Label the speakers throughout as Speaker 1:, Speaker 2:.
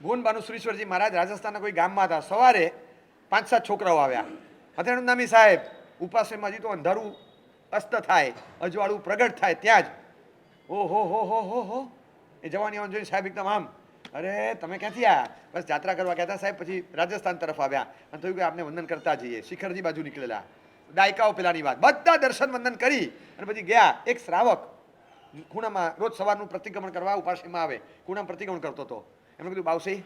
Speaker 1: ગુણ બાનુસુરેશ્વરજી મહારાજ રાજસ્થાનના કોઈ ગામમાં હતા. સવારે 5-7 છોકરાઓ આવ્યા. હથેણું નામી સાહેબ ઉપાસમાં હજી તો અંધારું અસ્ત થાય, અજવાળું પ્રગટ થાય ત્યાં જ ઓહો હો હો હો હો એ જવાની જોઈને સાહેબ એકદમ આમ, અરે તમે ક્યાંથી આવ્યા? બસ જાત્રા કરવા ગયા હતા સાહેબ. પછી રાજસ્થાન તરફ આવ્યા અને થયું કે આપણે વંદન કરતા જઈએ. શિખરજી બાજુ નીકળેલા, દાયકાઓ પેલાની વાત. બધા દર્શન વંદન કરી અને પછી ગયા. એક શ્રાવક ખૂણામાં રોજ સવારનું પ્રતિક્રમણ કરવા ઉપાસમાં આવે, ખૂણામાં પ્રતિક્રમણ કરતો હતો. એમણે કીધું, બાવસી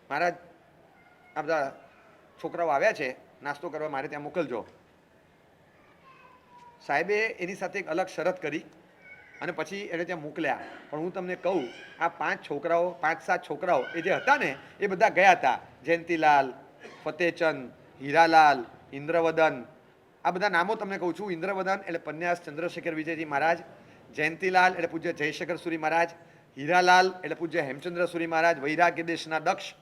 Speaker 1: મહારાજ આ બધા છોકરાઓ આવ્યા છે, નાસ્તો કરવા મારે ત્યાં મોકલજો. સાહેબે એની સાથે એક અલગ શરત કરી અને પછી એને ત્યાં મોકલ્યા. પણ હું તમને કહું, આ 5-7 છોકરાઓ એ જે હતા ને એ બધા ગયા હતા. જયંતીલાલ, ફતેચંદ, હીરાલાલ, ઇન્દ્રવદન, આ બધા નામો તમને કહું છું. ઇન્દ્રવદન એટલે પન્યાસ ચંદ્રશેખર વિજયજી મહારાજ, જયંતીલાલ એટલે પૂજ્ય જયશેખર સુરી મહારાજ, હીરાલાલ એટલે પૂજ્ય હેમચંદ્ર સુરી મહારાજ, વૈરાગ્ય દેશના દક્ષ,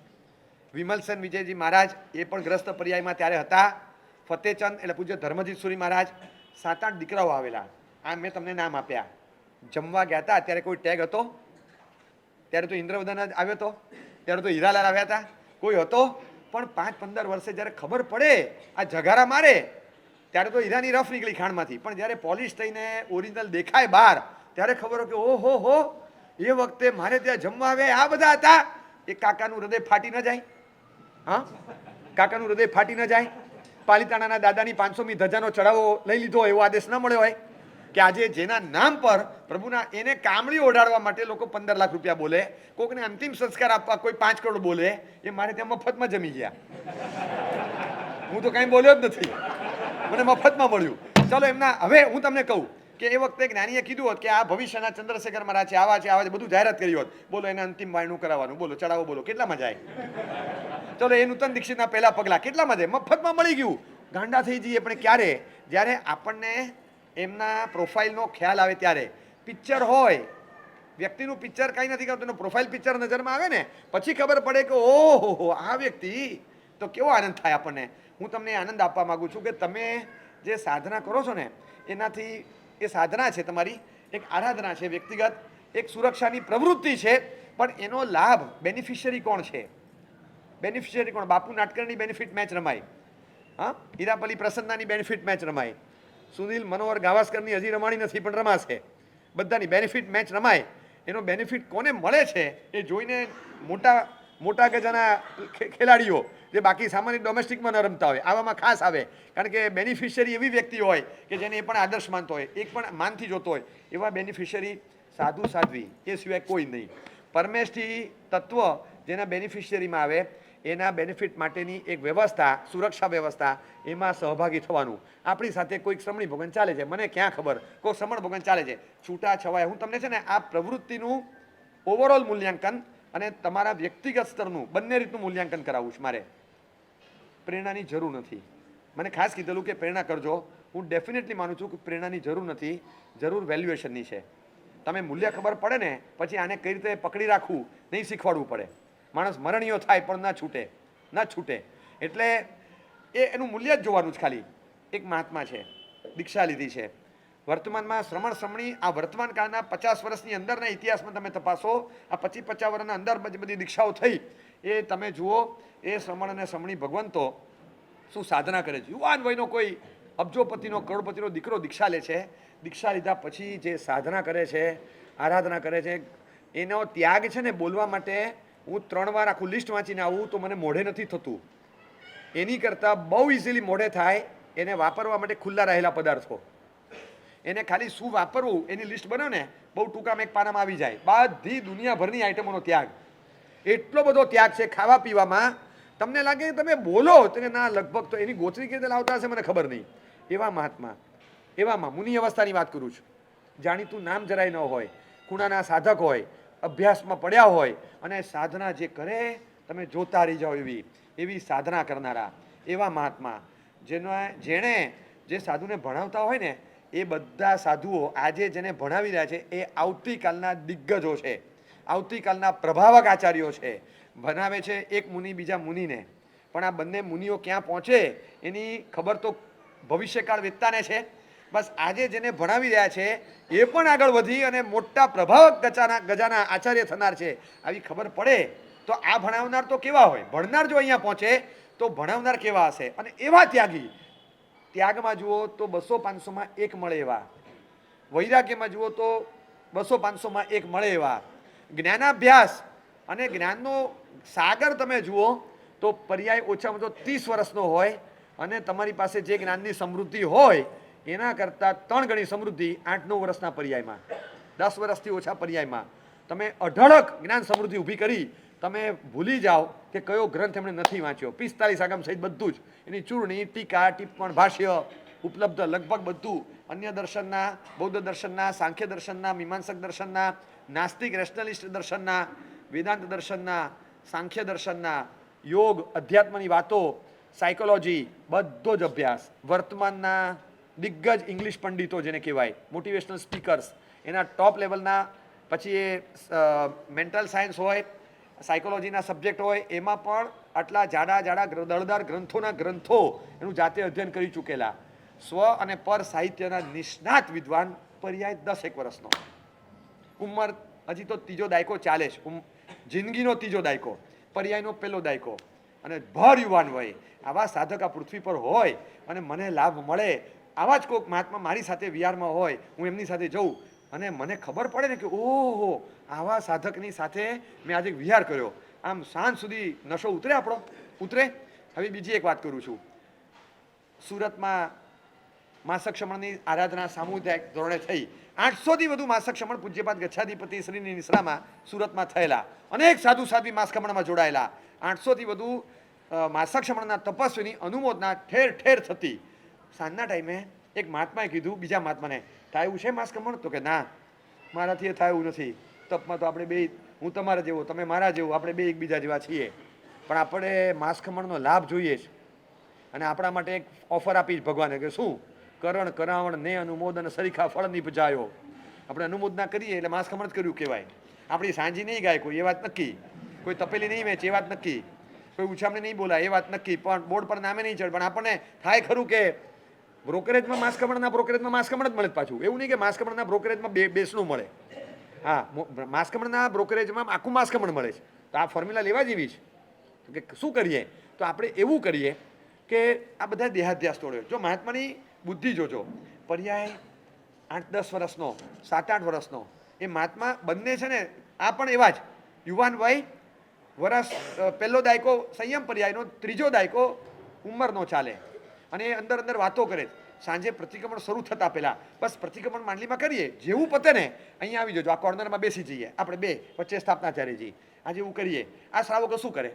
Speaker 1: વિમલસેન વિજયજી મહારાજ એ પણ ગ્રસ્ત પર્યાયમાં ત્યારે હતા, ફતેચંદ એટલે પૂજ્ય ધર્મજીત સુરી મહારાજ. 7-8 દીકરાઓ આવેલા. આ મેં તમને નામ આપ્યા. જમવા ગયા હતા ત્યારે કોઈ ટેગ હતો? ત્યારે તો ઇન્દ્રવદન જ આવ્યો હતો, ત્યારે તો હીરાલાલ આવ્યા હતા, કોઈ હતો? પણ 5-15 વર્ષે જ્યારે ખબર પડે આ જગારા મારે ત્યારે તો હીરાની રફ નીકળી ખાણમાંથી. પણ જ્યારે પોલિશ થઈને ઓરિજિનલ દેખાય બહાર ત્યારે ખબર હોય કે ઓહો હો, એ વખતે મારે ત્યાં જમવા આવ્યા આ બધા હતા. એ કાકાનું હૃદય ફાટી ન જાય? હા, કાકાનું હૃદય ફાટી ન જાય? પાલિતાણાના દાદાની 500મી ધજાનો ચડાવો લઈ લીધો એવો આદેશ ન મળ્યો હોય કે આજે જેના નામ પર પ્રભુના એને કામળી ઓઢાડવા માટે લોકો 15 લાખ રૂપિયા બોલે, કોકને અંતિમ સંસ્કાર આપવા કોઈ 5 કરોડ બોલે, એ મારે ત્યાં મફતમાં જમી ગયા. હું તો કાંઈ બોલ્યો જ નથી, મને મફતમાં મળ્યું. ચલો એમના, હવે હું તમને કહું કે એ વખતે જ્ઞાનીએ કીધું હોત કે આ ભવિષ્યના ચંદ્રશેખર મહારાજ છે, આવા છે બધું જાહેરાત કરી હોત. બોલો એને અંતિમ વાયણું કરાવવાનું, બોલો ચડાવો, બોલો કેટલામાં જાય? ચલો એ નૂતન દીક્ષિતના પહેલા પગલા કેટલામાં જાય? મફતમાં મળી ગયું. ગાંડા થઈ જઈએ પણ ક્યારે? જ્યારે આપણને એમના પ્રોફાઇલનો ખ્યાલ આવે ત્યારે. પિક્ચર હોય, વ્યક્તિનું પિક્ચર કાંઈ નથી કરતું, એનો પ્રોફાઇલ પિક્ચર નજરમાં આવે ને પછી ખબર પડે કે ઓહો આ વ્યક્તિ, તો કેવો આનંદ થાય આપણને. હું તમને આનંદ આપવા માગું છું કે તમે જે સાધના કરો છો ને એનાથી, એ સાધના છે તમારી, એક આરાધના છે વ્યક્તિગત, એક સુરક્ષાની પ્રવૃત્તિ છે, પણ એનો લાભ બેનિફિશિયરી કોણ છે? બેનિફિશિયરી કોણ? બાપુ નાટકરની બેનિફિટ મેચ રમાય, હા, હીરાપલી પ્રસન્નાની બેનિફિટ મેચ રમાય, સુનિલ મનોહર ગાવસ્કરની હજી રમાણી નથી પણ રમાશે. બધાની બેનિફિટ મેચ રમાય. એનો બેનિફિટ કોને મળે છે એ જોઈને મોટા ગજાના ખેલાડીઓ જે બાકી સામાન્ય ડોમેસ્ટિકમાં ન રમતા હોય આવામાં ખાસ આવે. કારણ કે બેનિફિશિયરી એવી વ્યક્તિ હોય કે જેને એ પણ આદર્શ માનતો હોય, એક પણ માનથી જોતો હોય, એવા બેનિફિશિયરી સાધુ સાધ્વી એ સિવાય કોઈ નહીં. પરમેષ્ઠી તત્વ જેના બેનિફિશિયરીમાં આવે એના બેનિફિટ માટેની એક વ્યવસ્થા, સુરક્ષા વ્યવસ્થા, એમાં સહભાગી થવાનું. આપણી સાથે કોઈક શ્રમણી ભોગન ચાલે છે, મને ક્યાં ખબર, કોઈ શ્રમણ ભોગન ચાલે છે, છૂટા છવાય. હું તમને છે ને આ પ્રવૃત્તિનું ઓવરઓલ મૂલ્યાંકન અને તમારા વ્યક્તિગત સ્તરનું બંને રીતનું મૂલ્યાંકન કરાવું છું. મારે પ્રેરણાની જરૂર નથી. મને ખાસ કીધેલું કે પ્રેરણા કરજો. હું ડેફિનેટલી માનું છું કે પ્રેરણાની જરૂર નથી, જરૂર વેલ્યુએશનની છે. તમે મૂલ્ય ખબર પડે ને પછી આને કઈ રીતે પકડી રાખવું નહીં શીખવાડવું પડે. માણસ મરણીયો થાય પણ ન છૂટે. એટલે એનું મૂલ્ય જ જોવાનું જ ખાલી. એક મહાત્મા છે, દીક્ષા લીધી છે, વર્તમાનમાં શ્રમણ શ્રમણી આ વર્તમાન કાળના 50 વર્ષની અંદરના ઇતિહાસમાં તમે તપાસો, આ 25-50 વર્ષના અંદર બધી દીક્ષાઓ થઈ એ તમે જુઓ. એ શ્રમણ અને શ્રમણી ભગવંતો શું સાધના કરે છે. યુવાન વયનો કોઈ અબજોપતિનો કરોડપતિનો દીકરો દીક્ષા લે છે. દીક્ષા લીધા પછી જે સાધના કરે છે, આરાધના કરે છે, એનો ત્યાગ છે ને બોલવા માટે હું 3 વાર આખું લિસ્ટ વાંચીને આવું તો મને મોઢે નથી થતું. એની કરતાં બહુ ઇઝીલી મોઢે થાય એને વાપરવા માટે ખુલ્લા રહેલા પદાર્થો. એને ખાલી શું વાપરવું એની લિસ્ટ બનો ને બહુ ટૂંકામાં એક પાનામાં આવી જાય. બધી દુનિયાભરની આઈટમોનો ત્યાગ, એટલો બધો ત્યાગ છે ખાવા પીવામાં. તમને લાગે કે તમે બોલો તો ના, લગભગ તો એની ગોચરી કેવી રીતે લાવતા હશે મને ખબર નહીં. એવા મહાત્મા, એવામાં મુનિ અવસ્થાની વાત કરું છું. જાણીતું નામ જરાય ન હોય, ખૂણાના સાધક હોય, અભ્યાસમાં પડ્યા હોય અને સાધના જે કરે તમે જોતા રહી જાઓ એવી સાધના કરનારા એવા મહાત્મા, જેણે જે સાધુને ભણાવતા હોય ને એ બધા સાધુઓ આજે જેને ભણાવી રહ્યા છે એ આવતીકાલના દિગ્ગજો છે, આવતીકાલના પ્રભાવક આચાર્યો છે. ભણાવે છે એક મુનિ બીજા મુનિને, પણ આ બંને મુનિઓ ક્યાં પહોંચે એની ખબર તો ભવિષ્યકાળ વેદતાને છે. બસ આજે જેને ભણાવી રહ્યા છે એ પણ આગળ વધી અને મોટા પ્રભાવક ગજાના આચાર્ય થનાર છે આવી ખબર પડે તો આ ભણાવનાર તો કેવા હોય, ભણનાર જો અહીંયા પહોંચે તો ભણાવનાર કેવા હશે. અને એવા ત્યાગી, ત્યાગમાં જુઓ તો 200-500માં એક મળે એવા, વૈરાગ્યમાં જુઓ તો 200-500માં એક મળે એવા, જ્ઞાનાભ્યાસ અને જ્ઞાનનો સાગર તમે જુઓ તો પર્યાય ઓછામાં ઓછો 30 વર્ષનો હોય, અને તમારી પાસે જે જ્ઞાનની સમૃદ્ધિ હોય એના કરતાં 3 ગણી સમૃદ્ધિ 8-9 વર્ષના પર્યાયમાં, 10 વર્ષથી ઓછા પર્યાયમાં તમે અઢળક જ્ઞાન સમૃદ્ધિ ઊભી કરી. તમે ભૂલી જાઓ કે કયો ગ્રંથ એમણે નથી વાંચ્યો. 45 આગમ સહિત બધું જ, એની ચૂર્ણી, ટીકા, ટિપ્પણ, ભાષ્ય ઉપલબ્ધ લગભગ બધું. અન્ય દર્શનના, બૌદ્ધ દર્શનના, સાંખ્ય દર્શનના, મીમાંસક દર્શનના, નાસ્તિક રેશનલિસ્ટ દર્શનના, વેદાંત દર્શનના, સાંખ્ય દર્શનના, યોગ, અધ્યાત્મની વાતો, સાયકોલોજી, બધો જ અભ્યાસ. વર્તમાનના દિગ્ગજ ઇંગ્લિશ પંડિતો જેને કહેવાય, મોટિવેશનલ સ્પીકર્સ, એના ટોપ લેવલના, પછી એ મેન્ટલ સાયન્સ હોય, સાયકોલોજીના સબ્જેક્ટ હોય, એમાં પણ આટલા જાડા દળદાર ગ્રંથોના ગ્રંથો એનું જાતે અધ્યયન કરી ચૂકેલા સ્વ અને પર સાહિત્યના નિષ્ણાત વિદ્વાન, પર્યાય 10 વર્ષનો, ઉંમર હજી તો ત્રીજો દાયકો ચાલે છે, જિંદગીનો ત્રીજો દાયકો, પર્યાયનો પહેલો દાયકો, અને ભર યુવાન વય. આવા સાધક આ પૃથ્વી પર હોય અને મને લાભ મળે, આવા જ કોઈક મહાત્મા મારી સાથે વિહારમાં હોય, હું એમની સાથે જઉં અને મને ખબર પડે ને કે ઓહો, આવા સાધકની સાથે મેં આજે વિહાર કર્યો, આમ સાંજ સુધી નશો ઉતરે, આપણો ઉતરે. હવે બીજી એક વાત કરું છું. સુરતમાં માસક શમણની આરાધના સામુદાયિક ધોરણે થઈ. 800થી વધુ માસક શમણ પૂજ્યપાદ ગચ્છાધિપતિ શ્રીની નિશ્રામાં સુરતમાં થયેલા, અનેક સાધુ સાધ્વી માસકમણમાં જોડાયેલા. 800થી વધુ માસક શમણના તપસ્વીની અનુમોદના ઠેર ઠેર થતી. સાંજના ટાઈમે એક મહાત્માએ કીધું બીજા મહાત્માને, થાય એવું છે માસકમણ? તો કે ના, મારાથી એ થાય એવું નથી. તપમાં તો આપણે બે, હું તમારા જેવો, તમે મારા જેવો, આપણે બે એકબીજા જેવા છીએ, પણ આપણે માસકમણનો લાભ જોઈએ છે. અને આપણા માટે એક ઓફર આપી જ ભગવાને કે શું, કરણ કરાવણ ને અનુમોદન સરીખા ફળ નિપજાયો. આપણે અનુમોદના કરીએ એટલે માસકમણ જ કર્યું કહેવાય. આપણી સાંજી નહીં ગાય કોઈ, એ વાત નક્કી. કોઈ તપેલી નહીં વેચે, એ વાત નક્કી. કોઈ ઉછામણી નહીં બોલાય, એ વાત નક્કી. પણ બોર્ડ પર નામે નહીં ચડે, પણ આપણને થાય ખરું કે બ્રોકરેજમાં માસકમણના બ્રોકરેજમાં માસકમણ જ મળે પાછું. એવું નહીં કે માસકમણના બ્રોકરેજમાં બેસનું મળે. હા, માસકમણના બ્રોકરેજમાં આખું માસકમણ મળે છે. તો આ ફોર્મ્યુલા લેવા જેવી છે કે શું કરીએ? તો આપણે એવું કરીએ કે આ બધા દેહાધ્યાસ તોડ્યો. જો મહાત્માની બુદ્ધિ જોજો, પર્યાય 8-10 વર્ષનો, 7-8 વર્ષનો, એ મહાત્મા બંને છે ને, આ પણ એવા જ યુવાન વય, વર્ષ પહેલો દાયકો સંયમ પર્યાયનો, ત્રીજો દાયકો ઉંમરનો ચાલે, અને એ અંદર અંદર વાતો કરે. સાંજે પ્રતિક્રમણ શરૂ થતા પહેલા બસ પ્રતિક્રમણ માંડલીમાં કરીએ, જેવું પતે ને અહીંયા આવી જજો, આ કોર્નરમાં બેસી જઈએ, આપણે બે વચ્ચે સ્થાપનાચાર્યજી, આજે એવું કરીએ. આ શ્રાવકો શું કરે?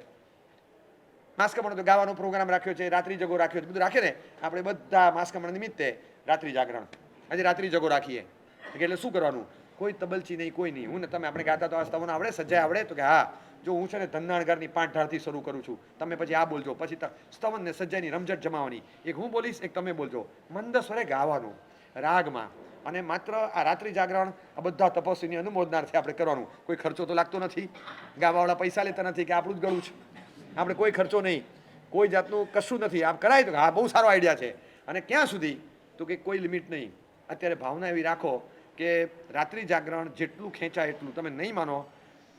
Speaker 1: માસકમણ તો ગાવાનો પ્રોગ્રામ રાખ્યો છે, રાત્રિ જગો રાખ્યો છે, બધું રાખે ને. આપણે બધા માસકમણ નિમિત્તે રાત્રિ જાગરણ, આજે રાત્રિ જગો રાખીએ. એટલે શું કરવાનું? કોઈ તબલચી નહીં, કોઈ નહીં. હું ને તમે આપણે ગાતા તો તમને આવડે, સજાય આવડે? તો કે હા, જો હું છે ને ધન્નાણગારની 5 ઢાળથી શરૂ કરું છું, તમે પછી આ બોલજો, પછી સ્તવન ને સજ્જાની રમઝટ જમાવાની, એક હું બોલીશ, એક તમે બોલજો, મંદ સ્વરે ગાવાનું રાગમાં. અને માત્ર આ રાત્રિ જાગરણ આ બધા તપસ્વીની અનુમોદનાર્થે આપણે કરવાનું. કોઈ ખર્ચો તો લાગતો નથી, ગાવાવાળા પૈસા લેતા નથી કે આપણું જ ગળું છે, આપણે કોઈ ખર્ચો નહીં, કોઈ જાતનું કશું નથી. આપ કરાય તો હા, બહુ સારો આઈડિયા છે. અને ક્યાં સુધી? તો કે કોઈ લિમિટ નહીં. અત્યારે ભાવના એવી રાખો કે રાત્રિ જાગરણ જેટલું ખેંચાય એટલું. તમે નહીં માનો,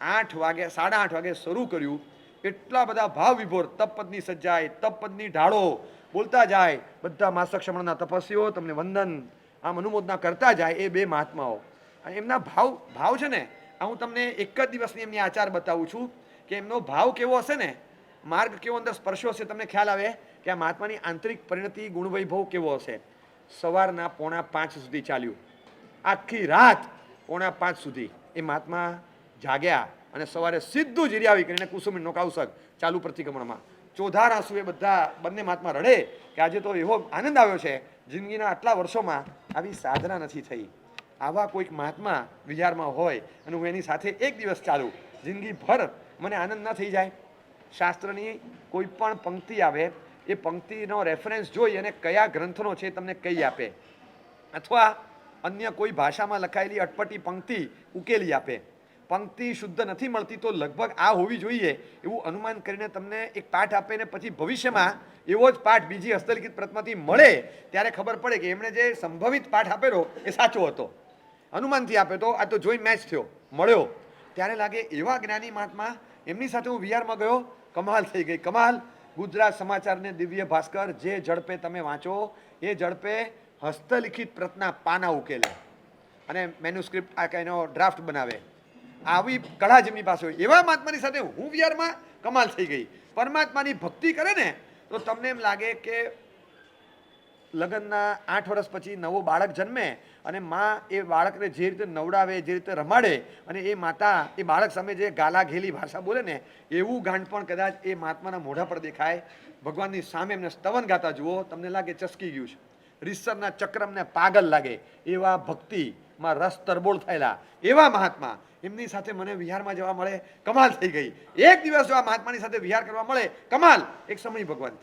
Speaker 1: 8 વાગે, 8:30 વાગે શરૂ કર્યું, એટલા બધા ભાવ વિભોર તપપદની સજ્જાય, તપપદની ઢાળો બોલતા જાય, બધા માસક શમણના તપસ્વીઓ તમને વંદન આમ અનુમોદના કરતા જાય, એ બે મહાત્માઓ. અને એમના ભાવ છે ને, આ હું તમને એક જ દિવસની એમની આચાર બતાવું છું કે એમનો ભાવ કેવો હશે ને, માર્ગ કેવો અંદર સ્પર્શો હશે, તમને ખ્યાલ આવે કે આ મહાત્માની આંતરિક પરિણતિ ગુણવૈભવ કેવો હશે. સવારના 4:45 સુધી ચાલ્યું, આખી રાત 4:45 સુધી એ મહાત્મા જાગ્યા, અને સવારે સીધું જીર્યાવી કરીને કુસુમી નોકાવસક ચાલુ પ્રતિક્રમણમાં. ચોધાર આંસુ એ બધા બંને મહાત્મા રડે કે આજે તો એવો આનંદ આવ્યો છે, જિંદગીના આટલા વર્ષોમાં આવી સાધના નથી થઈ. આવા કોઈક મહાત્મા વિહારમાં હોય અને હું એની સાથે એક દિવસ ચાલું, જિંદગીભર મને આનંદ ન થઈ જાય? શાસ્ત્રની કોઈ પણ પંક્તિ આવે, એ પંક્તિનો રેફરન્સ જોઈ અને કયા ગ્રંથનો છે તમને કહી આપે, અથવા અન્ય કોઈ ભાષામાં લખાયેલી અટપટી પંક્તિ ઉકેલી આપે. પંક્તિ શુદ્ધ નથી મળતી તો લગભગ આ હોવી જોઈએ એવું અનુમાન કરીને તમને એક પાઠ આપે, ને પછી ભવિષ્યમાં એવો જ પાઠ બીજી હસ્તલિખિત પ્રતમાંથી મળે ત્યારે ખબર પડે કે એમણે જે સંભવિત પાઠ આપેલો એ સાચો હતો, અનુમાનથી આપે તો આ તો જોઈ મેચ થયો, મળ્યો. ત્યારે લાગે એવા જ્ઞાની મહાત્મા એમની સાથે હું વિહારમાં ગયો, કમાલ થઈ ગઈ, કમાલ. ગુજરાત સમાચારને દિવ્ય ભાસ્કર જે ઝડપે તમે વાંચો એ ઝડપે હસ્તલિખિત પ્રતના પાના ઉકેલે અને મેન્યુસ્ક્રિપ્ટ આ એનો ડ્રાફ્ટ બનાવે. આવી કળા જેમની પાસે હોય એવા મહાત્માની સાથે હું વિહારમાં કમાલ થઈ ગઈ. પરમાત્માની ભક્તિ કરે ને તો તમને એમ લાગે કે લગ્નના 8 વર્ષ પછી નવો બાળક જન્મે અને માં એ બાળકને જે રીતે નવડાવે, જે રીતે રમાડે અને એ માતા એ બાળક સામે જે ગાલા ઘેલી ભાષા બોલે ને એવું ગાંડપણ કદાચ એ મહાત્માના મોઢા પર દેખાય. ભગવાનની સામે એમને સ્તવન ગાતા જુઓ, તમને લાગે ચસકી ગયું છે, રીસરના ચક્રમને પાગલ લાગે એવા ભક્તિમાં રસ તરબોળ થયેલા એવા મહાત્મા એમની સાથે મને વિહારમાં જવા મળે, કમાલ થઈ ગઈ. એક દિવસ જો આ મહાત્માની સાથે વિહાર કરવા મળે, કમાલ. એક સમય ભગવંત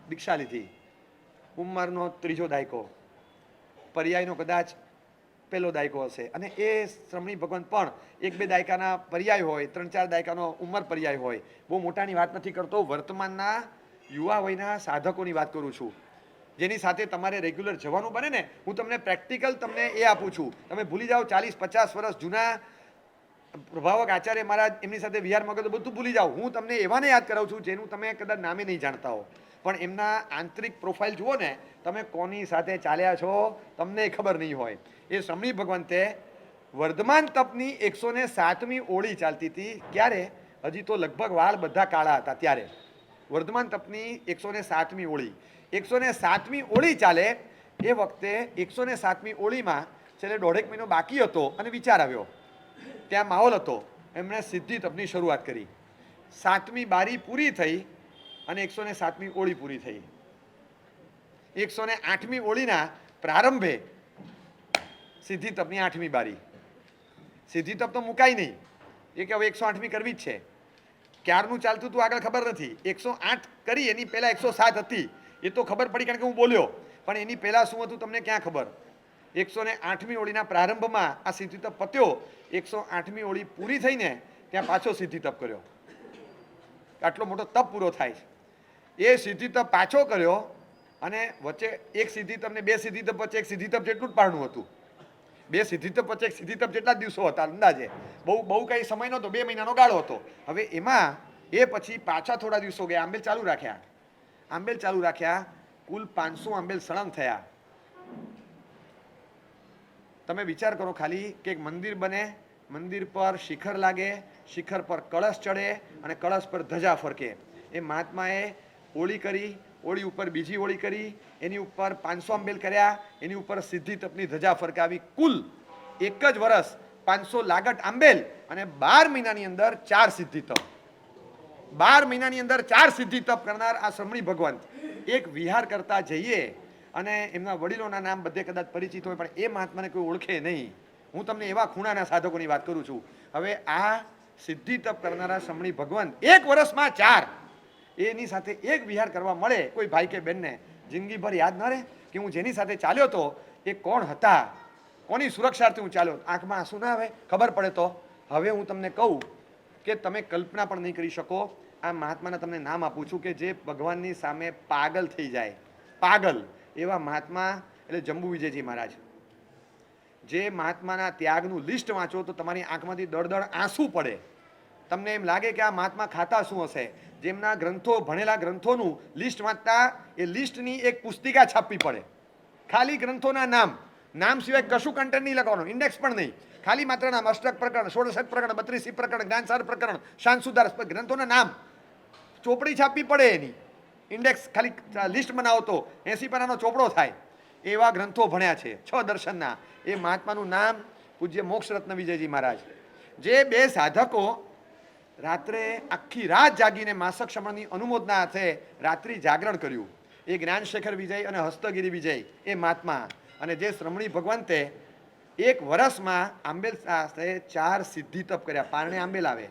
Speaker 1: દીક્ષા લીધી, ઉંમરનો 3જો દાયકો, પર્યાયનો કદાચ પહેલો દાયકો હશે અને એ શ્રમણી ભગવંત પણ 1-2 દાયકાના પર્યાય હોય, 3-4 દાયકાનો ઉંમર પર્યાય હોય. બહુ મોટાની વાત નથી કરતો, વર્તમાનના યુવા વયના સાધકોની વાત કરું છું, જેની સાથે તમારે રેગ્યુલર જવાનું બને ને. હું તમને પ્રેક્ટિકલ તમને એ આપું છું. તમે ભૂલી જાઓ 40-50 વર્ષ જૂના પ્રભાવક આચાર્ય મહારાજ એમની સાથે વિહારમાં ગયો તો બધું ભૂલી જાઓ. હું તમને એવાને યાદ કરાવું છું જેનું તમે કદાચ નામે નહીં જાણતા હો, પણ એમના આંતરિક પ્રોફાઇલ જુઓ ને, તમે કોની સાથે ચાલ્યા છો તમને ખબર નહીં હોય. એ શ્રમણી ભગવંતે વર્ધમાન તપની 107મી ઓળી ચાલતી હતી. ક્યારે? હજી તો લગભગ વાળ બધા કાળા હતા ત્યારે. વર્ધમાન તપની 107મી ઓળી, 107મી ઓળી ચાલે એ વખતે 107મી ઓળીમાં છેલ્લે 1.5 મહિનો બાકી હતો અને વિચાર આવ્યો, ત્યાં માહોલ હતો, એમણે સિદ્ધિ તપની શરૂઆત કરી. 7મી બારી પૂરી થઈ અને 107મી ઓળી પૂરી થઈ. 108મી ઓળીના પ્રારંભે સિદ્ધિ તપની 8મી બારી. સિદ્ધિ તપ તો મુકાય નહીં, એ કે હવે 108મી કરવી જ છે. ક્યારનું ચાલતું હતું આગળ ખબર નથી. 108 કરી, એની પહેલા 107 હતી એ તો ખબર પડી કારણ કે હું બોલ્યો, પણ એની પહેલા શું હતું તમને ક્યાં ખબર? 108મી ઓળીના પ્રારંભમાં આ સિદ્ધિ તપ પત્યો, 108મી ઓળી પૂરી થઈને ત્યાં પાછો સિદ્ધિ તપ કર્યો. આટલો મોટો તપ પૂરો થાય છે. એ સિદ્ધિ તપ પાછો કર્યો અને વચ્ચે એક સિદ્ધિ તપ ને 2 સિદ્ધિ તપ વચ્ચે એક સિદ્ધિ તપ જેટલું જ પારણું હતું. 2 સિદ્ધિ તપ વચ્ચે એક સિદ્ધિ તપ જેટલા જ દિવસો હતા અંદાજે. બહુ કઈ સમય નહોતો, 2 મહિનાનો ગાળો હતો. હવે એમાં એ પછી પાછા થોડા દિવસો ગયા, આંબેલ ચાલુ રાખ્યા. કુલ 500 આંબેલ સળંગ થયા. તમે વિચાર કરો ખાલી કે એક મંદિર બને, મંદિર પર શિખર લાગે, શિખર પર કળશ ચડે અને કળશ પર ધજા ફરકે. એ મહાત્માએ ઓળી કરી, ઓળી ઉપર બીજી ઓળી કરી, એની ઉપર 500 આંબેલ કર્યા, એની ઉપર સિદ્ધિ તપની ધજા ફરકાવી. કુલ એક જ વર્ષ 500 લાગટ આંબેલ અને 12 મહિનાની અંદર 4 સિદ્ધિ તપ. 12 મહિનાની અંદર 4 સિદ્ધિ તપ કરનાર આ શ્રમણી ભગવંત એક વિહાર કરતા જઈએ અને એમના વડીલોના નામ બધે કદાચ પરિચિત હોય, પણ એ મહાત્માને કોઈ ઓળખે નહીં. હું તમને એવા ખૂણાના સાધકોની વાત કરું છું. હવે આ સિદ્ધિ તપ કરનારા શ્રમણી ભગવંત એક વર્ષમાં 4, એની સાથે એક વિહાર કરવા મળે કોઈ ભાઈ કે બહેનને, જિંદગીભર યાદ ન રહે કે હું જેની સાથે ચાલ્યો હતો એ કોણ હતા, કોની સુરક્ષાર્થે હું ચાલ્યો. આંખમાં આંસુ ના આવે? ખબર પડે તો હવે હું તમને કહું કે તમે કલ્પના પણ નહીં કરી શકો. આ મહાત્માના તમને નામ આપું છું કે જે ભગવાનની સામે પાગલ થઈ જાય, પાગલ એવા મહાત્મા એટલે જંબુ વિજયજી મહારાજ. જે મહાત્માના ત્યાગનું લિસ્ટ વાંચો તો તમારી આંખમાંથી દળદળ આંસુ પડે. તમને એમ લાગે કે આ મહાત્મા ખાતા શું હશે. જેમના ગ્રંથો, ભણેલા ગ્રંથોનું લિસ્ટ વાંચતા એ લિસ્ટની એક પુસ્તિકા છાપવી પડે. ખાલી ગ્રંથોના નામ સિવાય કશું કન્ટેન્ટ નહીં લખવાનું, ઇન્ડેક્સ પણ નહીં. ખાલી માત્ર નામ, અષ્ટક પ્રકરણ, ષોડશક પ્રકરણ, 32 પ્રકરણ, જ્ઞાનસાર પ્રકરણ, શાંતિસુધાર, ગ્રંથોના નામ, ચોપડી છાપવી પડે એની. ઇન્ડેક્સ ખાલી લિસ્ટ બનાવો તો 80 પાનાનો ચોપડો થાય. એવા ગ્રંથો ભણ્યા છે 6 દર્શનના. એ મહાત્માનું નામ પૂજ્ય મોક્ષરત્ન વિજયજી મહારાજ. જે 2 સાધકો રાત્રે આખી રાત જાગીને માસક શ્રમણની અનુમોદના હાથે રાત્રિ જાગરણ કર્યું. એ જ્ઞાનશેખર વિજય અને હસ્તગીરી વિજય એ મહાત્મા. અને જે શ્રમણી ભગવંતે એક વર્ષમાં આંબેલ 4 સિદ્ધિ તપ કર્યા. પારણે આંબેલ આવે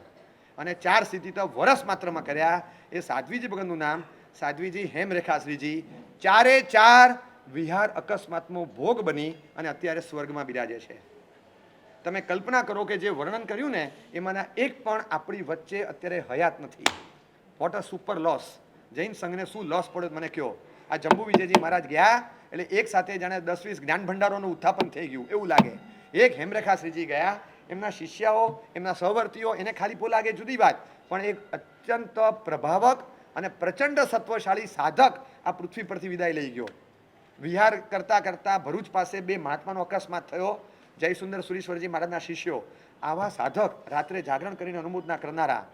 Speaker 1: અને 4 સિદ્ધિ તપ વર્ષ માત્રમાં કર્યા. એ સાધ્વીજી ભગતનું નામ સાધ્વીજી હેમરેખાશ્રીજી. 4 વિહાર અકસ્માતનો ભોગ બની અને અત્યારે સ્વર્ગમાં બિરાજે છે. તમે કલ્પના કરો કે જે વર્ણન કર્યું ને એમાંના એક પણ આપણી વચ્ચે અત્યારે હયાત નથી. What a super loss. Jain સંઘને શું લોસ પડ્યો મને કહો. આ જંબુ વિજયજી મહારાજ ગયા એટલે એક સાથે જાણે 10-20 જ્ઞાન ભંડારોનું ઉત્થાપન થઈ ગયું એવું લાગે. એક હેમરેખા શ્રીજી ગયા, એમના શિષ્યાઓ, એમના સહવર્તીઓ એને ખાલી પો લાગે જુદી વાત, પણ એક અત્યંત પ્રભાવક અને પ્રચંડ સત્વશાળી સાધક આ પૃથ્વી પરથી વિદાય લઈ ગયો. વિહાર કરતાં કરતાં ભરૂચ પાસે બે મહાત્માનો અકસ્માત થયો. જય સુંદર સુરીશ્વરજી મહારાજના શિષ્યો, આવા સાધક રાત્રે જાગરણ કરીને અનુમોદના કરનારા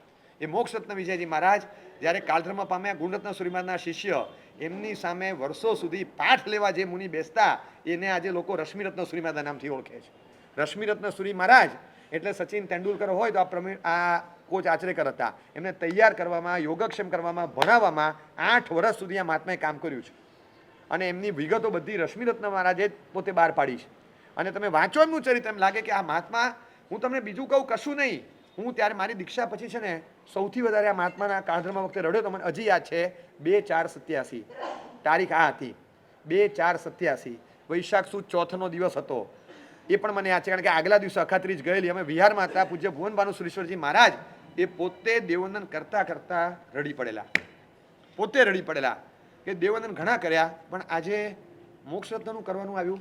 Speaker 1: એ મોક્ષરત્ન વિજયજી મહારાજ જ્યારે કાલધર્મ પામ્યા, ગુણરત્ન સુરી મહારાજના શિષ્ય, એમની સામે વર્ષો સુધી પાઠ લેવા જે મુનિ બેસતા એને આજે લોકો રશ્મિરત્ન સુરી મહારાજના નામથી ઓળખે છે. રશ્મિરત્ન સુરી મહારાજ એટલે સચિન તેંડુલકર હોય તો આ કોચ આચરેકર હતા. એમને તૈયાર કરવામાં, યોગક્ષેમ કરવામાં, ભણાવવામાં 8 વર્ષ સુધી આ મહાત્માએ કામ કર્યું છે. અને એમની વિગતો બધી રશ્મિરત્ન મહારાજે પોતે બહાર પાડી છે. અને તમે વાંચો એમનું ચરિત્ર, એમ લાગે કે આ મહાત્મા, હું તમને બીજું કહું કશું નહીં, હું ત્યારે મારી દીક્ષા પછી છે ને સૌથી વધારે આ મહાત્માના કાળધર્મ વખતે રડ્યો તો મને હજી યાદ છે. 2/4/87 તારીખ આ હતી, 2/4/87 વૈશાખ સુદ ચોથનો દિવસ હતો. એ પણ મને યાદ છે કારણ કે આગલા દિવસે અખાત્રીજ ગયેલી. અમે વિહારમાં હતા. પૂજ્ય ભુવનભાનુ સુરેશ્વરજી મહારાજ એ પોતે દેવવંદન કરતા કરતા રડી પડેલા, પોતે રડી પડેલા કે દેવવંદન ઘણા કર્યા પણ આજે મોક્ષરત્નનું કરવાનું આવ્યું,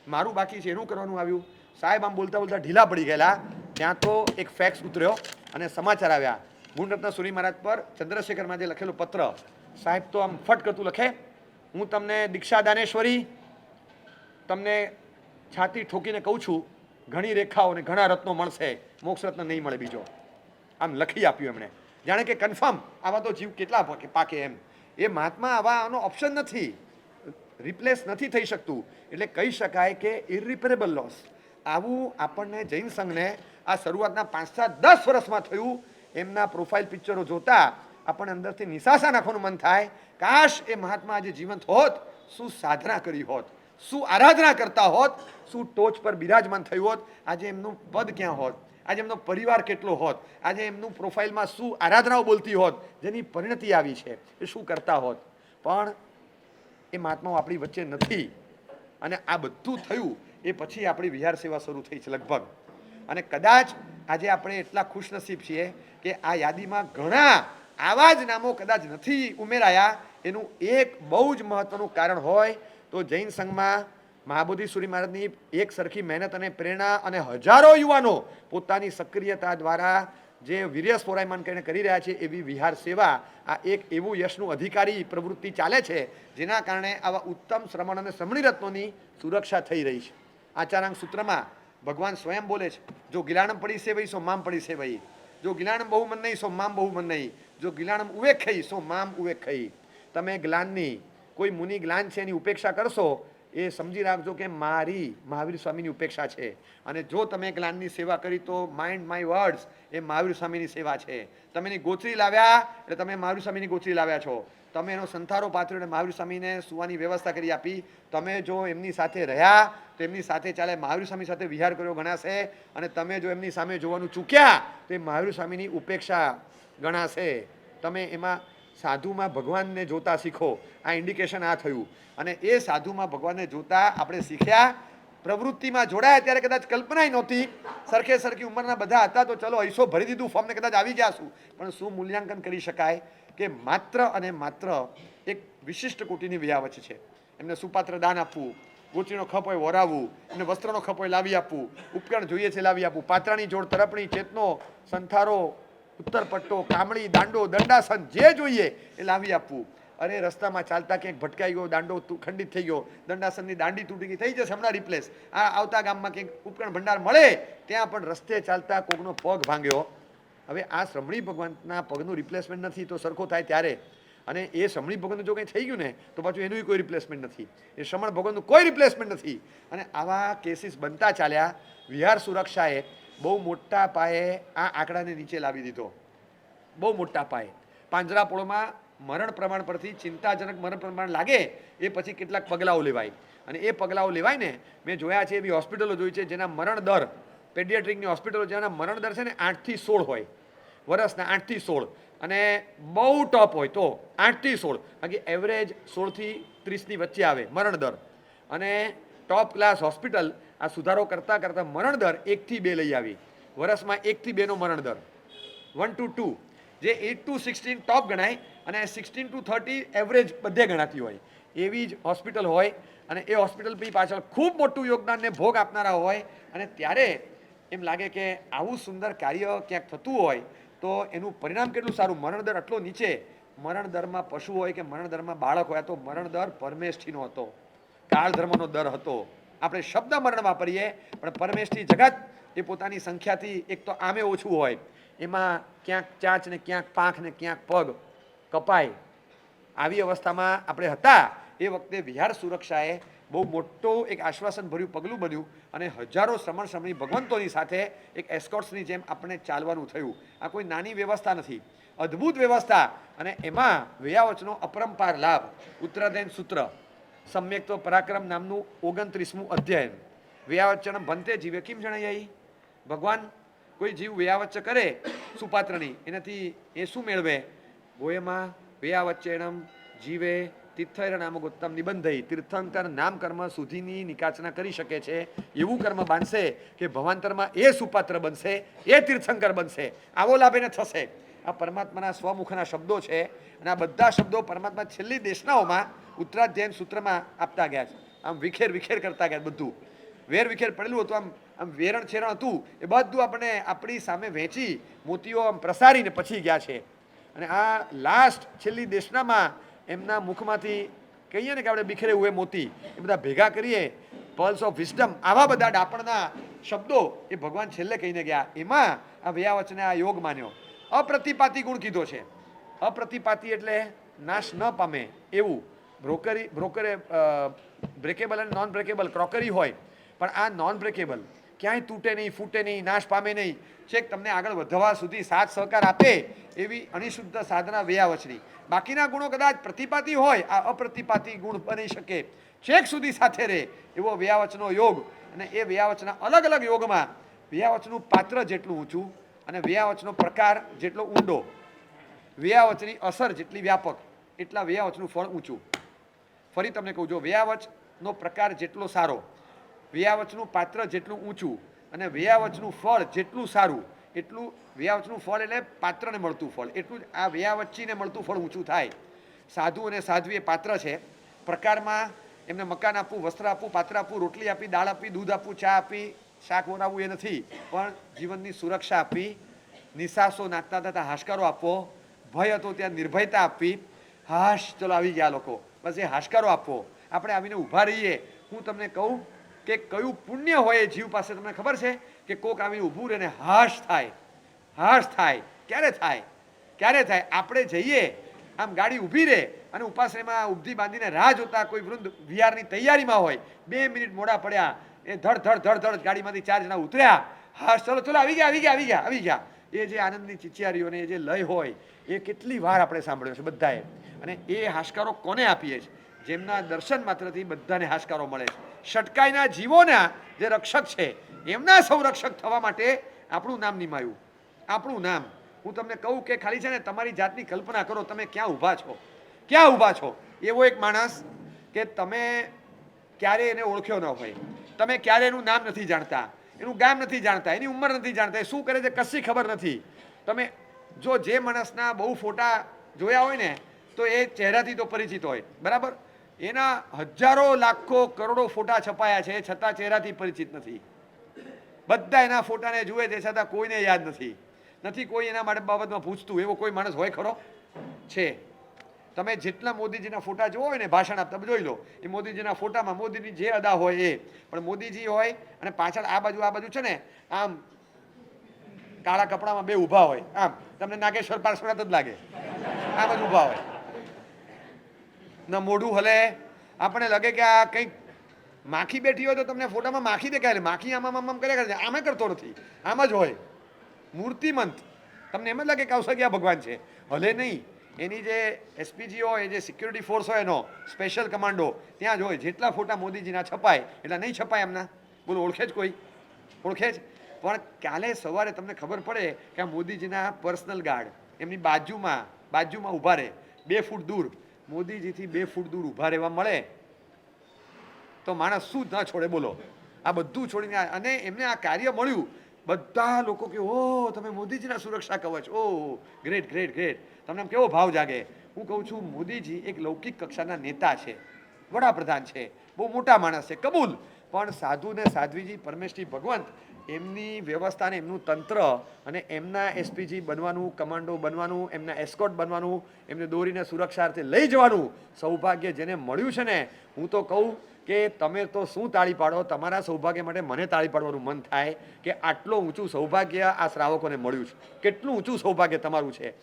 Speaker 1: મારું બાકી છે એનું કરવાનું આવ્યું. સાહેબ આમ બોલતા બોલતા ઢીલા પડી ગયેલા. ત્યાં તો એક ફેક્સ ઉતર્યો અને સમાચાર આવ્યા. ગુણરત્ન સુરી મહારાજ પર ચંદ્રશેખરમાં જે લખેલો પત્ર, સાહેબ તો આમ ફટ કરતું લખે, હું તમને દીક્ષા દાનેશ્વરી તમને છાતી ઠોકીને કહું છું, ઘણી રેખાઓ અને ઘણા રત્નો મળશે, મોક્ષરત્ન નહીં મળે બીજો. આમ લખી આપ્યું એમણે, જાણે કે કન્ફર્મ આવા તો જીવ કેટલા પાકે એમ. એ મહાત્મા આવાનો ઓપ્શન નથી, રિપ્લેસ નથી થઈ શકતું. એટલે કહી શકાય કે ઇરિપેરેબલ લોસ. આવું આપણને જૈન સંઘને આ શરૂઆતના 5-10 વર્ષમાં થયું. એમના પ્રોફાઇલ પિક્ચરો જોતા આપણને અંદરથી નિસાસા નાખવાનું મન થાય, કાશ એ મહાત્મા આજે જીવંત હોત, શું સાધના કરી હોત, શું આરાધના કરતા હોત, શું ટોચ પર બિરાજમાન થયું હોત, આજે એમનું પદ ક્યાં હોત, આજે એમનો પરિવાર કેટલો હોત, આજે એમનું પ્રોફાઇલમાં શું આરાધનાઓ બોલતી હોત, જેની પરિણતિ આવી છે એ શું કરતા હોત. પણ એ મહાત્માઓ આપણી વચ્ચે નથી. અને આ બધું થયું એ પછી આપણી વિહાર સેવા શરૂ થઈ છે લગભગ. અને કદાચ આજે આપણે એટલા ખુશનસીબ છીએ કે આ યાદીમાં ઘણા આવા જ નામો કદાચ નથી ઉમેરાયા. એનું એક બહુ જ મહત્વનું કારણ હોય તો જૈન સંઘમાં મહાબોધિ સુરી મહારાજની એક સરખી મહેનત અને પ્રેરણા અને હજારો યુવાનો પોતાની સક્રિયતા દ્વારા જે વીર્ય સ્ફોરાયમાન કરીને કરી રહ્યા છે એવી વિહાર સેવા આ એક એવું યશનું અધિકારી પ્રવૃત્તિ ચાલે છે જેના કારણે આવા ઉત્તમ શ્રમણ અને શ્રમણી રત્નોની સુરક્ષા થઈ રહી છે. આચારાંગ સૂત્રમાં ભગવાન સ્વયં બોલે છે, જો ગિલાણમ પડી છે ભાઈ સો મામ પડી છે ભાઈ, જો ગિલાણમ બહુ મન નહીં સો મામ બહુ મન નહીં, જો ગિલાણમ ઉવેક ખઈ સો મામ ઉવેક ખઈ. તમે ગ્લાનની કોઈ મુનિ ગ્લાન છે એની ઉપેક્ષા કરશો એ સમજી રાખજો કે મારી મહાવીર સ્વામીની ઉપેક્ષા છે. અને જો તમે ગ્લાનની સેવા કરી તો માઇન્ડ માય વર્ડ્સ એ મહાવીર સ્વામીની સેવા છે. તમે એની ગોચરી લાવ્યા એટલે તમે મહાવીર સ્વામીની ગોચરી લાવ્યા છો. તમે એનો સંથારો પાથર્યો અને મહાવીર સ્વામીને સુવાની વ્યવસ્થા કરી આપી. તમે જો એમની સાથે રહ્યા તો એમની સાથે ચાલે, મહાવીર સ્વામી સાથે વિહાર કર્યો ગણાશે. અને તમે જો એમની સામે જોવાનું ચૂક્યા તો એ મહાવીર સ્વામીની ઉપેક્ષા ગણાશે. તમે એમાં સાધુમાં ભગવાનને જોતા શીખો. આ ઇન્ડિકેશન આ થયું. અને એ સાધુમાં ભગવાનને જોતા આપણે શીખ્યા, પ્રવૃત્તિમાં જોડાયા ત્યારે કદાચ કલ્પના નહોતી. સરખે સરખી ઉંમરના બધા હતા તો ચલો ऐસો ભરી દીધું ફોર્મને કદાચ આવી જશું. પણ શું મૂલ્યાંકન કરી શકાય કે માત્ર અને માત્ર એક વિશિષ્ટ કોટીની વ્યાવચ છે. એમને સુપાત્ર દાન આપવું, ગોચરીનો ખપ હોય વરાવવું, એમને વસ્ત્રનો ખપ હોય લાવી આપવું, ઉપકરણ જોઈએ છે લાવી આપવું, પાત્રાની જોડ, તરપણી, ચેતનો, સંથારો, ઉત્તર પટ્ટો, કામળી, દાંડો, દંડાસન જે જોઈએ એ લાવી આપવું. અરે રસ્તામાં ચાલતા ક્યાંક ભટકાઈ ગયો, દાંડો ખંડિત થઈ ગયો, દંડાસનની દાંડી તૂટી ગઈ, થઈ જશે હમણાં રિપ્લેસ. આ આવતા ગામમાં ક્યાંક ઉપકરણ ભંડાર મળે ત્યાં પણ રસ્તે ચાલતા કોકનો પગ ભાંગ્યો. હવે આ શ્રમણી ભગવાનના પગનું રિપ્લેસમેન્ટ નથી તો સરખો થાય ત્યારે. અને એ શ્રમણી ભગવાનનું જો કંઈ થઈ ગયું ને તો પાછું એનું કોઈ રિપ્લેસમેન્ટ નથી. એ શ્રમણ ભગવાનનું કોઈ રિપ્લેસમેન્ટ નથી. અને આવા કેસીસ બનતા ચાલ્યા. વિહાર સુરક્ષાએ બહુ મોટા પાયે આ આંકડાને નીચે લાવી દીધો, બહુ મોટા પાયે. પાંજરાપોળમાં મરણ પ્રમાણ પરથી ચિંતાજનક મરણ પ્રમાણ લાગે એ પછી કેટલાક પગલાઓ લેવાય. અને એ પગલાઓ લેવાય ને મેં જોયા છે, એવી હોસ્પિટલો જોઈ છે જેના મરણ દર, પેડિયાટ્રિકની હોસ્પિટલો જેના મરણ દર છે ને 8 થી 16 હોય, વર્ષના 8 થી 16, અને બહુ ટોપ હોય તો 8 થી 16, બાકી એવરેજ 16 થી 30ની વચ્ચે આવે મરણ દર. અને ટોપ ક્લાસ હોસ્પિટલ આ સુધારો કરતાં કરતાં મરણ દર 1 થી 2 લઈ આવી. વર્ષમાં 1 થી 2નો મરણ દર, 1 to 2, જે 8 to 16 ટોપ ગણાય અને 16 to 30 એવરેજ બધે ગણાતી હોય. એવી જ હોસ્પિટલ હોય અને એ હોસ્પિટલ બી પાછળ ખૂબ મોટું યોગદાનને ભોગ આપનારા હોય અને ત્યારે એમ લાગે કે આવું સુંદર કાર્ય ક્યાંક થતું હોય તો એનું પરિણામ કેટલું સારું. મરણ દર આટલો નીચે, મરણ દરમાં પશુ હોય કે મરણ દરમાં બાળક હોય, તો મરણ દર પરમેષ્ઠીનો હતો, કાળ ધર્મનો દર હતો. આપણે શબ્દ મરણ વાપરીએ પણ પરમેષ્ઠી જગત એ પોતાની સંખ્યાથી એક તો આમે ઓછું હોય, એમાં ક્યાંક ચાંચ ને ક્યાંક પાંખ ને ક્યાંક પગ કપાય. આવી અવસ્થામાં આપણે હતા એ વખતે વિહાર સુરક્ષાએ બહુ મોટું એક આશ્વાસન ભર્યું પગલું બન્યું અને હજારો શ્રમણ શ્રમણી ભગવંતોની સાથે એક એસ્કોર્ટ્સની જેમ આપણને ચાલવાનું થયું. આ કોઈ નાની વ્યવસ્થા નથી, અદ્ભુત વ્યવસ્થા. અને એમાં વેયાવચનો અપરંપાર લાભ. ઉત્તરાધ્યયન સૂત્ર સમ્યક તો પરાક્રમ નામનું 29મું અધ્યયન. વેયાવચન ભંતે જીવે કેમ જણાય? ભગવાન કોઈ જીવ વેયાવચ્ચ કરે સુપાત્રની, એનાથી એ શું મેળવે? ગોયમાં વેયાવચ્ચેણમ જીવે તીર્થૈર નામગોત્તમ નિબંધઈ, તીર્થંકર નામ કર્મ સુધીની નિકાચના કરી શકે છે એવું કર્મ બાંધશે કે ભવાંતરમાં એ સુપાત્ર બનશે, એ તીર્થંકર બનશે. આવો લાભ એને થશે. આ પરમાત્માના સ્વમુખના શબ્દો છે અને આ બધા શબ્દો પરમાત્મા છેલ્લી દેશનાઓમાં ઉત્તરાધ્યાયન સૂત્રમાં આપતા ગયા છે. આમ વિખેર વિખેર કરતા ગયા, બધું વેર વિખેર પડેલું હતું, આમ વેરણ છેરણ હતું, એ બધું આપણે આપણી સામે વહેંચી મોતીઓ આમ પ્રસારીને પછી ગયા છે. અને આ લાસ્ટ છેલ્લી દેશનામાં એમના મુખમાંથી કહીએ ને કે આપણે બિખરે હુએ મોતી, એ બધા ભેગા કરીએ, પલ્સ ઓફ વિઝડમ, આવા બધા ડાપણના શબ્દો એ ભગવાન છેલ્લે કહીને ગયા. એમાં આ વેયાવચને આ યોગ માન્યો. અપ્રતિપાતી ગુણ કીધો છે. અપ્રતિપાતી એટલે નાશ ન પામે એવું. બ્રોકરે બ્રેકેબલ અને નોન બ્રેકેબલ ક્રોકરી હોય, પણ આ નોન બ્રેકેબલ, ક્યાંય તૂટે નહીં, ફૂટે નહીં, નાશ પામે નહીં, છેક તમને આગળ વધવા સુધી સાથ સહકાર આપે એવી અનિશુદ્ધ સાધના વેયાવચની. બાકીના ગુણો કદાચ પ્રતિપાતી હોય, આ અપ્રતિપાતી ગુણ બની શકે, છેક સુધી સાથે રહે એવો વેયાવચનો યોગ. અને એ વેયાવચના અલગ અલગ યોગમાં વેયાવચનું પાત્ર જેટલું ઊંચું અને વેયાવચનો પ્રકાર જેટલો ઊંડો, વેયાવચની અસર જેટલી વ્યાપક, એટલા વેયાવચનું ફળ ઊંચું. ફરી તમને કહું, જો વેયાવચનો પ્રકાર જેટલો સારો, વેયાવચનું પાત્ર જેટલું ઊંચું અને વેયાવચનું ફળ જેટલું સારું, એટલું વેયાવચનું ફળ એટલે પાત્રને મળતું ફળ, એટલું જ આ વેયાવચીને મળતું ફળ ઊંચું થાય. સાધુ અને સાધ્વી એ પાત્ર છે. પ્રકારમાં એમને મકાન આપવું, વસ્ત્ર આપવું, પાત્ર આપવું, રોટલી આપી, દાળ આપી, દૂધ આપવું, ચા આપી, શાક બનાવવું એ નથી, પણ જીવનની સુરક્ષા આપવી, નિશાસો નાચતા થતા હાશકારો આપવો, ભય હતો ત્યાં નિર્ભયતા આપવી. હાશ, ચલો આવી ગયા લોકો, બસ એ હાશકારો આપવો. આપણે આવીને ઊભા રહીએ. હું તમને કહું કે કયું પુણ્ય હોય એ જીવ પાસે, તમને ખબર છે કે કોક આવીને ઊભું રહે ને હાશ થાય. હાશ થાય ક્યારે થાય? ક્યારે થાય? આપણે જઈએ, આમ ગાડી ઊભી રહે અને ઉપાશ્રયમાં ઉબધી બાંધીને રાહ જોતા કોઈ વૃદ્ધ વિહારની તૈયારીમાં હોય, 2 મિનિટ મોડા પડ્યા, એ ધડ ધડ ધડ ધડ ગાડીમાંથી 4 જણા ઉતર્યા, હાશ, ચલો ચલો આવી ગયા આવી ગયા આવી ગયા આવી ગયા. એ જે આનંદની ચિચિયારીઓને એ જે લય હોય એ કેટલી વાર આપણે સાંભળ્યો છે બધાએ. અને એ હાશકારો કોને આપીએ છીએ? જેમના દર્શન માત્રથી બધાને હાશકારો મળે છે. ષટકાયના જીવોના જે રક્ષક છે એમના સંરક્ષક થવા માટે આપણું નામ નિમાયું. આપણું નામ. હું તમને કહું કે ખાલી છે ને તમારી જાતની કલ્પના કરો, તમે ક્યાં ઊભા છો, ક્યાં ઊભા છો. એવો એક માણસ કે તમે ક્યારે એને ઓળખ્યો ન હોય, તમે ક્યારે એનું નામ નથી જાણતા, એનું ગામ નથી જાણતા, એની ઉંમર નથી જાણતા, એ શું કરે છે કશી ખબર નથી. તમે જો જે માણસના બહુ ફોટા જોયા હોય ને તો એ ચહેરાથી તો પરિચિત હોય, બરાબર. એના હજારો લાખો કરોડો ફોટા છપાયા છે, છતાં ચહેરાથી પરિચિત નથી. બધા એના ફોટાને જુએ તે છતાં કોઈને યાદ નથી. નથી કોઈ એના માટે બાબતમાં પૂછતું. એવો કોઈ માણસ હોય ખરો? છે. તમે જેટલા મોદીજીના ફોટા જોવો હોય ને, ભાષણ આપતા જોઈ લો, એ મોદીજીના ફોટામાં મોદીની જે અદા હોય એ, પણ મોદીજી હોય અને પાછળ આ બાજુ છે ને આમ કાળા કપડામાં બે ઊભા હોય, આમ તમને નાગેશ્વર પાર્શ્વનાથ જ લાગે, આ બાજુ ઊભા હોય, ના મોઢું હલે, આપણને લાગે કે આ કંઈક માખી બેઠી હોય તો તમને ફોટામાં માખી દેખાય, માખી આમ આમ આમ કર્યા કરે, આમે કરતો નથી, આમ જ હોય મૂર્તિમંત. તમને એમ જ લાગે કે કૌશલ્યા ભગવાન છે, હલે નહીં. એની જે એસપીજી હોય, જે સિક્યુરિટી ફોર્સ હોય, એનો સ્પેશિયલ કમાન્ડો ત્યાં જ હોય. જેટલા ફોટા મોદીજીના છપાય એટલા નહીં છપાય એમના. બોલો, ઓળખે જ કોઈ? ઓળખે જ. પણ કાલે સવારે તમને ખબર પડે કે આ મોદીજીના પર્સનલ ગાર્ડ એમની બાજુમાં ઊભા રહે, 2 ફૂટ દૂર. મોદીજીથી 2 ફૂટ દૂર ઊભા રહેવા મળે તો માણસ શું ના છોડે? બોલો. આ બધું છોડીને અને એમને આ કાર્ય મળ્યું. બધા લોકો કે ઓ તમે મોદીજીના સુરક્ષા કવચ, ઓ ગ્રેટ ગ્રેટ ગ્રેટ. તમને કેવો ભાવ જાગે? હું કહું છું મોદીજી એક લૌકિક કક્ષાના નેતા છે, વડાપ્રધાન છે, બહુ મોટા માણસ છે, કબૂલ. પણ સાધુ ને સાધ્વીજી પરમેશજી ભગવંત એમની વ્યવસ્થાને એમનું તંત્ર અને એમના એસપીજી બનવાનું, કમાન્ડો બનવાનું, એમના એસ્કોર્ટ બનવાનું, એમને દોરીને સુરક્ષાર્થે લઈ જવાનું સૌભાગ્ય જેને મળ્યું છે ને, હું તો કહું કે તમે તો શું તાળી પાડો, તમારા સૌભાગ્ય માટે મને તાળી પાડવાનું મન થાય કે આટલું ઊંચું સૌભાગ્ય આ શ્રાવકોને મળ્યું છે. કેટલું ઊંચું સૌભાગ્ય તમારું છે.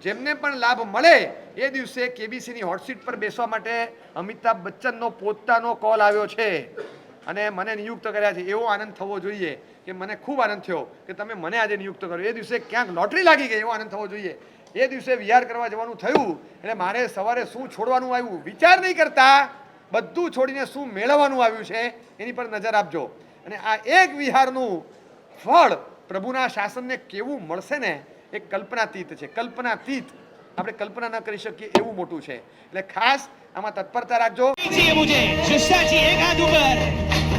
Speaker 1: જેમને પણ લાભ મળે એ દિવસે કેબીસીની હોટસીટ પર બેસવા માટે અમિતાભ બચ્ચનનો પોતાનો કોલ આવ્યો છે અને મને નિયુક્ત કર્યા છે. એવો આનંદ થવો જોઈએ કે મને ખૂબ આનંદ થયો કે તમે મને આજે નિયુક્ત કર્યો. એ દિવસે ક્યાંક લોટરી લાગી ગઈ એવો આનંદ થવો જોઈએ. એ દિવસે વિહાર કરવા જવાનું થયું એટલે મારે સવારે શું છોડવાનું આવ્યું વિચાર નહીં કરતા, બધું છોડીને શું મેળવવાનું આવ્યું છે એની પર નજર આપજો. અને આ એક વિહારનું ફળ પ્રભુના શાસનને કેવું મળશે ને એ કલ્પનાતીત છે. કલ્પનાતીત, આપણે કલ્પના ન કરી શકીએ એવું મોટું છે. એટલે ખાસ આમાં તત્પરતા રાખજો.
Speaker 2: मुझे शिष्टाची एक हाथ ऊपर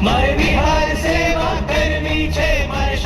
Speaker 2: मारे बिहार सेवा करनी छे मारे